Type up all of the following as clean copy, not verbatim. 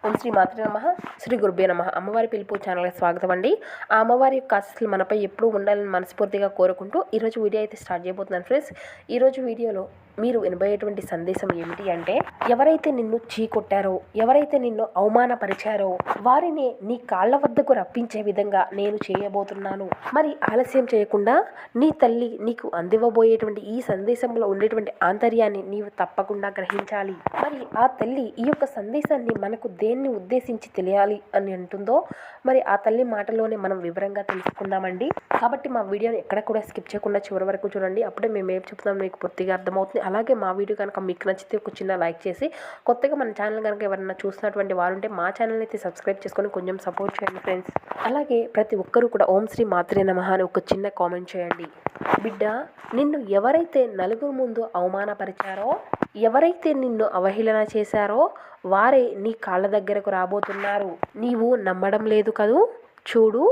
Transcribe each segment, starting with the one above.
ఓం శ్రీ మాతృ నమః. శ్రీ గురుభ్యో నమః. అమ్మవారి పిలుపు ఛానల్కి స్వాగతం అండి. ఆ అమ్మవారి యొక్క ఆశీస్సులు మనపై ఎప్పుడూ ఉండాలని మనస్ఫూర్తిగా కోరుకుంటూ ఈరోజు వీడియో అయితే స్టార్ట్ చేయబోతున్నాను ఫ్రెండ్స్. ఈరోజు వీడియోలో మీరు వినబోయేటువంటి సందేశం ఏమిటి అంటే, ఎవరైతే నిన్ను చీకొట్టారో, ఎవరైతే నిన్ను అవమానపరిచారో వారిని నీ కాళ్ళ వద్దకు రప్పించే విధంగా నేను చేయబోతున్నాను. మరి ఆలస్యం చేయకుండా నీ తల్లి నీకు అందివ్వబోయేటువంటి ఈ సందేశంలో ఉండేటువంటి ఆంతర్యాన్ని నీవు తప్పకుండా గ్రహించాలి. మరి ఆ తల్లి ఈ యొక్క సందేశాన్ని మనకు దేన్ని ఉద్దేశించి తెలియాలి అని అంటుందో మరి ఆ తల్లి మాటలోనే మనం వివరంగా తెలుసుకుందామండి. కాబట్టి మా వీడియోని ఎక్కడ కూడా స్కిప్ చేయకుండా చివరి వరకు చూడండి. అప్పుడే మేము ఏం చెప్తున్నాం మీకు పూర్తిగా అర్థమవుతుంది. అలాగే మా వీడియో కనుక మీకు నచ్చితే ఒక చిన్న లైక్ చేసి, కొత్తగా మన ఛానల్ కనుక ఎవరైనా చూసినటువంటి వారుంటే మా ఛానల్ అయితే సబ్స్క్రైబ్ చేసుకొని కొంచెం సపోర్ట్ చేయండి ఫ్రెండ్స్. అలాగే ప్రతి ఒక్కరూ కూడా ఓం శ్రీ మాత్రే నమః అని ఒక చిన్న కామెంట్ చేయండి. బిడ్డ, నిన్ను ఎవరైతే నలుగురు ముందు అవమానపరిచారో, ఎవరైతే నిన్ను అవహేళన చేశారో వారే నీ కాళ్ళ దగ్గరకు రాబోతున్నారు. నీవు నమ్మడం లేదు కదూ? చూడు,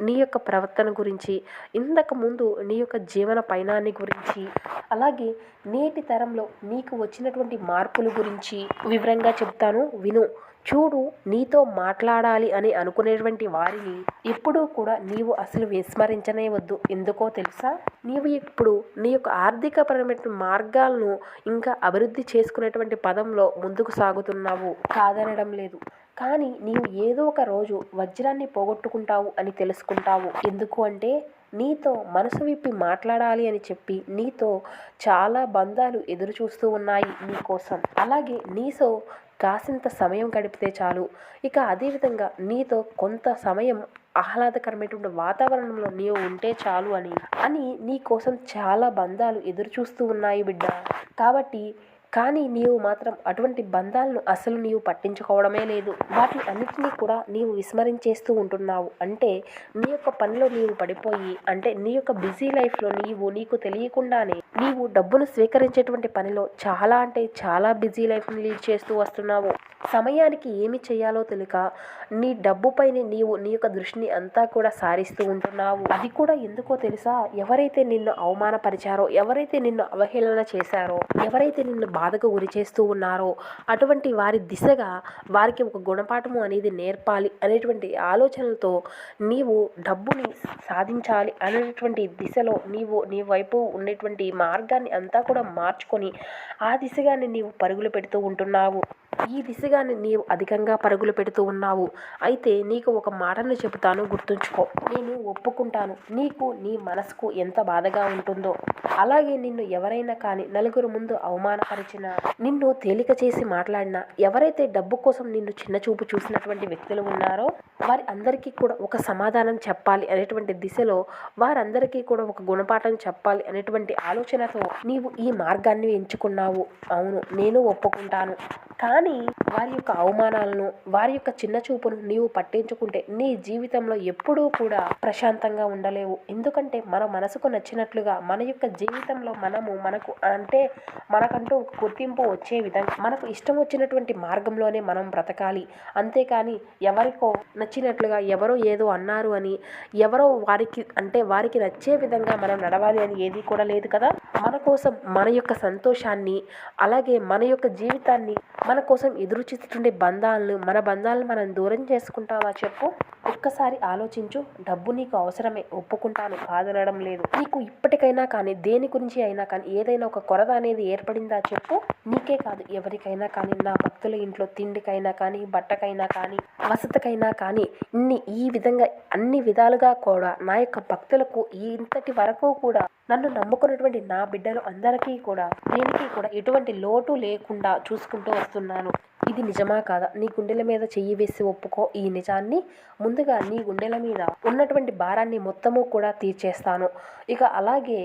నీ యొక్క ప్రవర్తన గురించి, ఇంతకు ముందు నీ యొక్క జీవన పయనాన్ని గురించి, అలాగే నేటి తరంలో నీకు వచ్చినటువంటి మార్పుల గురించి వివరంగా చెప్తాను, విను. చూడు, నీతో మాట్లాడాలి అని అనుకునేటువంటి వారిని ఎప్పుడూ కూడా నీవు అసలు విస్మరించనే వద్దు. ఎందుకో తెలుసా? నీవు ఇప్పుడు నీ యొక్క ఆర్థికపరమైన మార్గాలను ఇంకా అభివృద్ధి చేసుకునేటువంటి పదంలో ముందుకు సాగుతున్నావు, కాదనడం లేదు. కానీ నీవు ఏదో ఒక రోజు వజ్రాన్ని పోగొట్టుకుంటావు అని తెలుసుకుంటావు. ఎందుకు అంటే, నీతో మనసు విప్పి మాట్లాడాలి అని చెప్పి నీతో చాలా బంధాలు ఎదురు చూస్తూ ఉన్నాయి నీ కోసం. అలాగే నీతో కాసింత సమయం గడిపితే చాలు, ఇక అదేవిధంగా నీతో కొంత సమయం ఆహ్లాదకరమైనటువంటి వాతావరణంలో నీవు ఉంటే చాలు అని నీ కోసం చాలా బంధాలు ఎదురు చూస్తూ ఉన్నాయి బిడ్డ. కాబట్టి కానీ నీవు మాత్రం అటువంటి బంధాలను అసలు నీవు పట్టించుకోవడమే లేదు. వాటిని అన్నిటినీ కూడా నీవు విస్మరించేస్తూ ఉంటున్నావు. అంటే నీ యొక్క పనిలో నీవు పడిపోయి, అంటే నీ యొక్క బిజీ లైఫ్లో నీకు తెలియకుండానే నీవు డబ్బును స్వీకరించేటువంటి పనిలో చాలా అంటే చాలా బిజీ లైఫ్ని లీడ్ చేస్తూ వస్తున్నావు. సమయానికి ఏమి చేయాలో తెలియక నీ డబ్బుపైనే నీవు నీ యొక్క దృష్టిని అంతా కూడా సారిస్తూ ఉంటున్నావు. అది కూడా ఎందుకో తెలుసా? ఎవరైతే నిన్ను అవమానపరిచారో, ఎవరైతే నిన్ను అవహేళన చేశారో, ఎవరైతే నిన్ను బాధకు గురి చేస్తూ ఉన్నారో అటువంటి వారి దిశగా వారికి ఒక గుణపాఠము అనేది నేర్పాలి అనేటువంటి ఆలోచనలతో నీవు డబ్బుని సాధించాలి అనేటువంటి దిశలో నీ వైపు ఉండేటువంటి మార్గాన్ని అంతా కూడా మార్చుకొని ఆ దిశగానే నీవు పరుగులు పెడుతూ ఉంటున్నావు. ఈ దిశగానే నీవు అధికంగా పరుగులు పెడుతూ ఉన్నావు. అయితే నీకు ఒక మాటను చెబుతాను, గుర్తుంచుకో. నేను ఒప్పుకుంటాను నీకు నీ మనసుకు ఎంత బాధగా ఉంటుందో. అలాగే నిన్ను ఎవరైనా కానీ నలుగురు ముందు అవమానపరిచినా, నిన్ను తేలిక చేసి మాట్లాడినా, ఎవరైతే డబ్బు కోసం నిన్ను చిన్న చూపు చూసినటువంటి వ్యక్తులు ఉన్నారో వారి అందరికీ కూడా ఒక సమాధానం చెప్పాలి అనేటువంటి దిశలో, వారందరికీ కూడా ఒక గుణపాఠం చెప్పాలి అనేటువంటి ఆలోచనతో నీవు ఈ మార్గాన్ని ఎంచుకున్నావు. అవును, నేను ఒప్పుకుంటాను. కానీ వారి యొక్క అవమానాలను, వారి యొక్క చిన్న చూపును నీవు పట్టించుకుంటే నీ జీవితంలో ఎప్పుడూ కూడా ప్రశాంతంగా ఉండలేవు. ఎందుకంటే మన మనసుకు నచ్చినట్లుగా మన యొక్క జీవితంలో మనకంటూ ఒక గుర్తింపు వచ్చే విధంగా మనకు ఇష్టం వచ్చినటువంటి మార్గంలోనే మనం బ్రతకాలి. అంతేకాని ఎవరికో నచ్చినట్లుగా ఎవరో ఏదో అన్నారు అని, ఎవరో వారికి నచ్చే విధంగా మనం నడవాలి అని ఏది కూడా లేదు కదా. మన కోసం మన యొక్క సంతోషాన్ని, అలాగే మన యొక్క జీవితాన్ని, మన కోసం ఎదురు చూస్తుండే మన బంధాలను మనం దూరం చేసుకుంటావా చెప్పు? ఒక్కసారి ఆలోచించు. డబ్బు నీకు అవసరమే, ఒప్పుకుంటాను, కాదనడం లేదు. నీకు ఇప్పటికైనా కానీ దేని గురించి అయినా కానీ ఏదైనా ఒక కొరత అనేది ఏర్పడిందా చెప్పు? నీకే కాదు, ఎవరికైనా కానీ, నా భక్తుల ఇంట్లో తిండికైనా కానీ, బట్టకైనా కానీ, వసతికైనా కానీ, ఈ విధంగా అన్ని విధాలుగా కూడా నా యొక్క భక్తులకు ఇంతటి వరకు కూడా నన్ను నమ్ముకున్నటువంటి నా బిడ్డలు అందరికీ కూడా దేనికి కూడా ఎటువంటి లోటు లేకుండా చూసుకుంటూ వస్తున్నాను. ఇది నిజమా కాదా? నీ గుండెల మీద చెయ్యి వేసి ఒప్పుకో ఈ నిజాన్ని. ముందుగా నీ గుండెల మీద ఉన్నటువంటి భారాన్ని మొత్తము కూడా తీర్చేస్తాను. ఇక అలాగే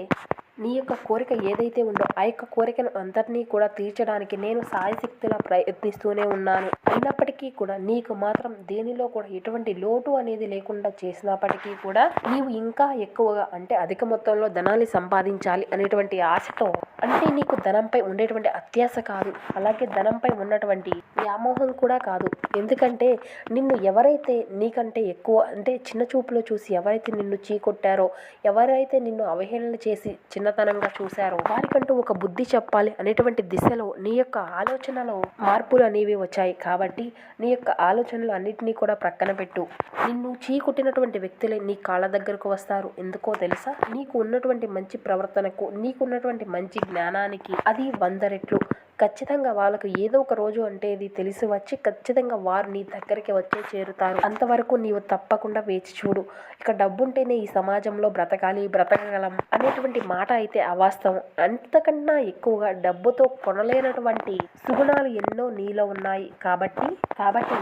నీ యొక్క కోరిక ఏదైతే ఉందో ఆ యొక్క కోరికను అందరినీ కూడా తీర్చడానికి నేను సాయశక్తిలా ప్రయత్నిస్తూనే ఉన్నాను. అయినప్పటికీ కూడా నీకు మాత్రం దేనిలో కూడా ఎటువంటి లోటు అనేది లేకుండా చేసినప్పటికీ కూడా నీవు ఇంకా ఎక్కువగా, అంటే అధిక మొత్తంలో ధనాన్ని సంపాదించాలి అనేటువంటి ఆశతో, అంటే నీకు ధనంపై ఉండేటువంటి అత్యాశ కాదు, అలాగే ధనంపై ఉన్నటువంటి వ్యామోహం కూడా కాదు. ఎందుకంటే నిన్ను ఎవరైతే నీకంటే ఎక్కువ, అంటే చిన్న చూపులో చూసి ఎవరైతే నిన్ను చీకొట్టారో, ఎవరైతే నిన్ను అవహేళన చేసి చిన్న చిన్నతనంగా చూశారో వారికంటూ ఒక బుద్ధి చెప్పాలి అనేటువంటి దిశలో నీ యొక్క ఆలోచనలో మార్పులు అనేవి వచ్చాయి. కాబట్టి నీ యొక్క ఆలోచనలు అన్నిటినీ కూడా ప్రక్కన పెట్టు. నిన్ను చీకొట్టినటువంటి వ్యక్తులే నీ కాళ్ళ దగ్గరకు వస్తారు. ఎందుకో తెలుసా? నీకు ఉన్నటువంటి మంచి ప్రవర్తనకు, నీకున్నటువంటి మంచి జ్ఞానానికి అది 100 రెట్లు. ఖచ్చితంగా వాళ్ళకు ఏదో ఒక రోజు అంటే ఇది తెలిసి వచ్చి ఖచ్చితంగా వారు నీ దగ్గరికి వచ్చే చేరుతారు. అంతవరకు నీవు తప్పకుండా వేచి చూడు. ఇక డబ్బుంటేనే ఈ సమాజంలో బ్రతకగలం అనేటువంటి మాట అయితే అవాస్తవం. అంతకన్నా ఎక్కువగా డబ్బుతో కొనలేనటువంటి సుగుణాలు ఎన్నో నీలో ఉన్నాయి. కాబట్టి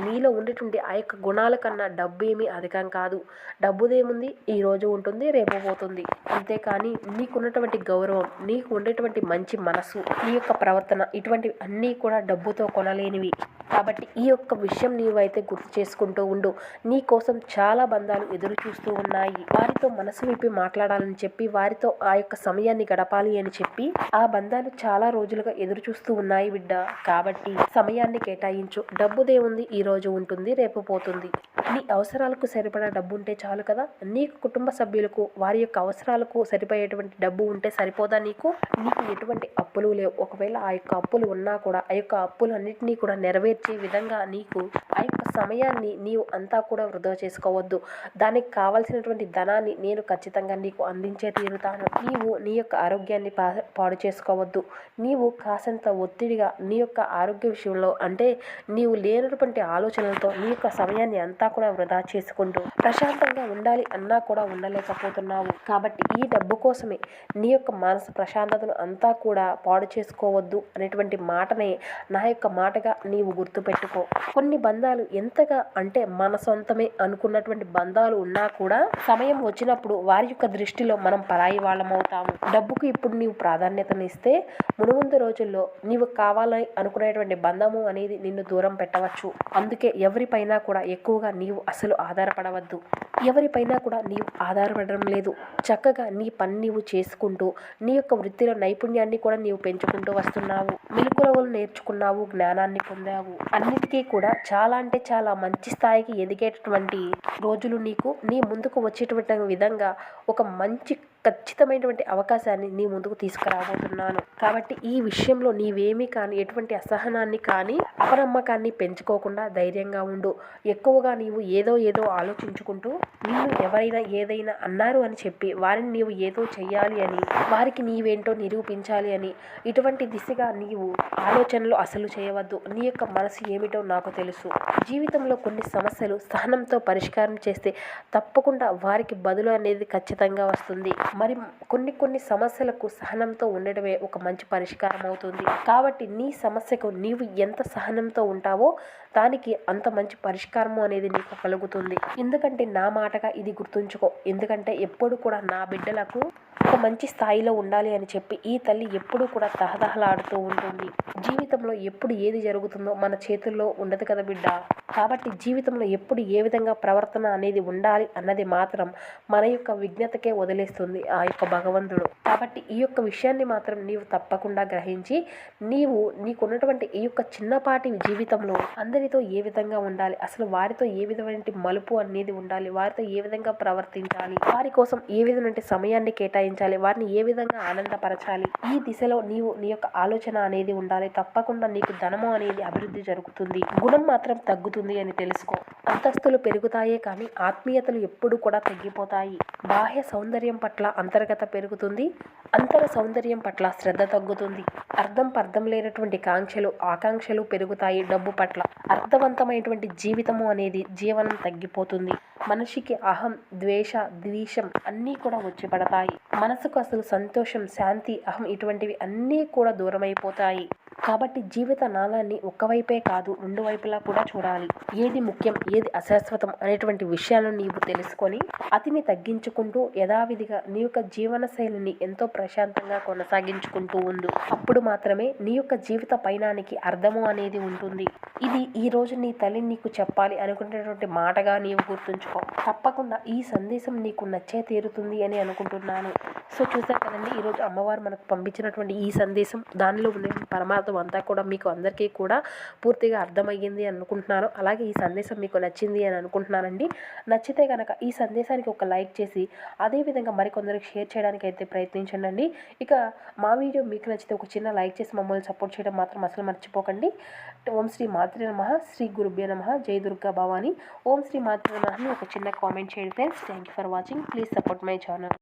నీలో ఉండేటువంటి ఆ యొక్క గుణాల కన్నా డబ్బు ఏమీ అధికం కాదు. డబ్బుదేముంది, ఈ రోజు ఉంటుంది, రేపు పోతుంది. అంతేకాని నీకున్నటువంటి గౌరవం, నీకు ఉండేటువంటి మంచి మనసు, నీ యొక్క ప్రవర్తన, ఇటువంటివి అన్నీ కూడా డబ్బుతో కొనలేనివి. కాబట్టి ఈ యొక్క విషయం నీవైతే గుర్తు చేసుకుంటూ ఉండు. నీ కోసం చాలా బంధాలు ఎదురు చూస్తూ ఉన్నాయి. వారితో మనసు విప్పి మాట్లాడాలని చెప్పి, వారితో ఆ యొక్క సమయాన్ని గడపాలి అని చెప్పి ఆ బంధాలు చాలా రోజులుగా ఎదురు చూస్తూ ఉన్నాయి బిడ్డ. కాబట్టి సమయాన్ని కేటాయించు. డబ్బుదేముంది, ఈ రోజు ఉంటుంది, రేపు పోతుంది. నీ అవసరాలకు సరిపడా డబ్బు ఉంటే చాలు కదా. నీకు కుటుంబ సభ్యులకు వారి యొక్క అవసరాలకు సరిపోయేటువంటి డబ్బు ఉంటే సరిపోదా? నీకు ఎటువంటి అప్పులు లేవు. ఒకవేళ ఆ యొక్క అప్పులు ఉన్నా కూడా ఆ యొక్క అప్పులన్నింటినీ కూడా నెరవేర్చే విధంగా నీకు ఆ యొక్క సమయాన్ని నీవు అంతా కూడా వృధా చేసుకోవద్దు. దానికి కావాల్సినటువంటి ధనాన్ని నేను ఖచ్చితంగా నీకు అందించే తీరుతాను. నీవు నీ యొక్క ఆరోగ్యాన్ని పాడు చేసుకోవద్దు. నీవు కాసంత ఒత్తిడిగా నీ యొక్క ఆరోగ్య విషయంలో అంటే నీవు లేనటువంటి ఆలోచనలతో నీ యొక్క సమయాన్ని అంతా కూడా వృధా చేసుకుంటూ ప్రశాంతంగా ఉండాలి అన్నా కూడా ఉండలేకపోతున్నావు. కాబట్టి ఈ డబ్బు కోసమే నీ యొక్క మానసిక ప్రశాంతతను అంతా కూడా పాడు చేసుకోవద్దు అనేటువంటి మాటనే నా యొక్క మాటగా నీవు గుర్తుపెట్టుకో. కొన్ని బంధాలు ఎంతగా అంటే మన సొంతమే అనుకున్నటువంటి బంధాలు ఉన్నా కూడా సమయం వచ్చినప్పుడు వారి యొక్క దృష్టిలో మనం పరాయి వాళ్ళం అవుతాము. డబ్బుకు ఇప్పుడు నీవు ప్రాధాన్యతనిస్తే మునుముందు రోజుల్లో నీవు కావాలని అనుకునేటువంటి బంధము అనేది నిన్ను దూరం పెట్టవచ్చు. అందుకే ఎవరిపైనా కూడా ఎక్కువగా నీవు అసలు ఆధారపడవద్దు. ఎవరిపైనా కూడా నీవు ఆధారపడడం లేదు. చక్కగా నీ పని నీవు చేసుకుంటూ నీ యొక్క వృత్తిలో నైపుణ్యాన్ని కూడా నీవు పెంచుకుంటూ వస్తున్నావు. మెలకువలు నేర్చుకున్నావు, జ్ఞానాన్ని పొందావు. అన్నిటికీ కూడా చాలా అంటే చాలా మంచి స్థాయికి ఎదిగేటటువంటి రోజులు నీ ముందుకు వచ్చేటువంటి విధంగా ఒక మంచి ఖచ్చితమైనటువంటి అవకాశాన్ని నీ ముందుకు తీసుకురాబోతున్నాను. కాబట్టి ఈ విషయంలో నీవేమీ కానీ ఎటువంటి అసహనాన్ని కానీ అపనమ్మకాన్ని పెంచుకోకుండా ధైర్యంగా ఉండు. ఎక్కువగా నీవు ఏదో ఆలోచించుకుంటూ నిన్ను ఎవరైనా ఏదైనా అన్నారు అని చెప్పి వారిని నీవు ఏదో చెయ్యాలి అని, వారికి నీవేంటో నిరూపించాలి అని ఇటువంటి దిశగా నీవు ఆలోచనలు అసలు చేయవద్దు. నీ యొక్క మనసు ఏమిటో నాకు తెలుసు. జీవితంలో కొన్ని సమస్యలు సహనంతో పరిష్కారం చేస్తే తప్పకుండా వారికి బదులు అనేది ఖచ్చితంగా వస్తుంది. మరి కొన్ని సమస్యలకు సహనంతో ఉండడమే ఒక మంచి పరిష్కారం అవుతుంది. కాబట్టి నీ సమస్యకు నీవు ఎంత సహనంతో ఉంటావో దానికి అంత మంచి పరిష్కారము అనేది నీకు కలుగుతుంది. ఎందుకంటే నా మాటగా ఇది గుర్తుంచుకో. ఎందుకంటే ఎప్పుడు కూడా నా బిడ్డలకు ఒక మంచి స్థాయిలో ఉండాలి అని చెప్పి ఈ తల్లి ఎప్పుడూ కూడా తహతహలాడుతూ ఉంటుంది. జీవితంలో ఎప్పుడు ఏది జరుగుతుందో మన చేతుల్లో ఉండదు కదా బిడ్డ. కాబట్టి జీవితంలో ఎప్పుడు ఏ విధంగా ప్రవర్తన అనేది ఉండాలి అన్నది మాత్రం మన యొక్క విజ్ఞతకే వదిలేస్తుంది ఆ యొక్క భగవంతుడు. కాబట్టి ఈ యొక్క విషయాన్ని మాత్రం నీవు తప్పకుండా గ్రహించి నీకున్నటువంటి ఈ యొక్క చిన్నపాటి జీవితంలో అందరితో ఏ విధంగా ఉండాలి, అసలు వారితో ఏ విధమైన మలుపు అనేది ఉండాలి, వారితో ఏ విధంగా ప్రవర్తించాలి, వారి కోసం ఏ విధమైన సమయాన్ని కేటాయించాలి, వారిని ఏ విధంగా ఆనందపరచాలి, ఈ దిశలో నీవు నీ యొక్క ఆలోచన అనేది ఉండాలి. తప్పకుండా నీకు ధనము అనేది అభివృద్ధి జరుగుతుంది. గుణం మాత్రం తగ్గుతుంది అని తెలుసుకో. అంతస్తులు పెరుగుతాయే కానీ ఆత్మీయతలు ఎప్పుడు కూడా తగ్గిపోతాయి. బాహ్య సౌందర్యం పట్ల అంతర్గత పెరుగుతుంది, అంతర సౌందర్యం పట్ల శ్రద్ధ తగ్గుతుంది. అర్థం లేనటువంటి ఆకాంక్షలు పెరుగుతాయి. డబ్బు పట్ల అర్థవంతమైనటువంటి జీవితము అనేది జీవనం తగ్గిపోతుంది. మనిషికి అహం, ద్వేషం అన్నీ కూడా వచ్చి పడతాయి. మనసుకు అసలు సంతోషం, శాంతి, అహం ఇటువంటివి అన్నీ కూడా దూరమైపోతాయి. కాబట్టి జీవిత నాళాన్ని ఒక్కవైపే కాదు రెండు వైపులా కూడా చూడాలి. ఏది ముఖ్యం, ఏది అశాశ్వతం అనేటువంటి విషయాలను నీవు తెలుసుకొని అతిని తగ్గించుకుంటూ యథావిధిగా నీ యొక్క జీవన శైలిని ఎంతో ప్రశాంతంగా కొనసాగించుకుంటూ ఉండు. అప్పుడు మాత్రమే నీ యొక్క జీవిత పయనానికి అర్థము అనేది ఉంటుంది. ఇది ఈ రోజు నీ తల్లి నీకు చెప్పాలి అనుకునేటువంటి మాటగా నీవు గుర్తుంచుకో. తప్పకుండా ఈ సందేశం నీకు నచ్చే తీరుతుంది అని అనుకుంటున్నాను. సో చూసారు కదండి, ఈరోజు అమ్మవారు మనకు పంపించినటువంటి ఈ సందేశం, దానిలో ఉన్న సుప్రభాతం అంతా కూడా మీకు అందరికీ కూడా పూర్తిగా అర్థమయ్యింది అనుకుంటున్నాను. అలాగే ఈ సందేశం మీకు నచ్చింది అని అనుకుంటున్నానండి. నచ్చితే కనుక ఈ సందేశానికి ఒక లైక్ చేసి అదేవిధంగా మరికొందరికి షేర్ చేయడానికి అయితే ప్రయత్నించండి. ఇక మా వీడియో మీకు నచ్చితే ఒక చిన్న లైక్ చేసి మమ్మల్ని సపోర్ట్ చేయడం మాత్రం అసలు మర్చిపోకండి. ఓం శ్రీ మాత్రే నమః, శ్రీ గురుభ్యో నమః, జై దుర్గా భవాని. ఓం శ్రీ మాత్రే నమః అని ఒక చిన్న కామెంట్ చేయండి friends. Thank you for watching. Please support my channel.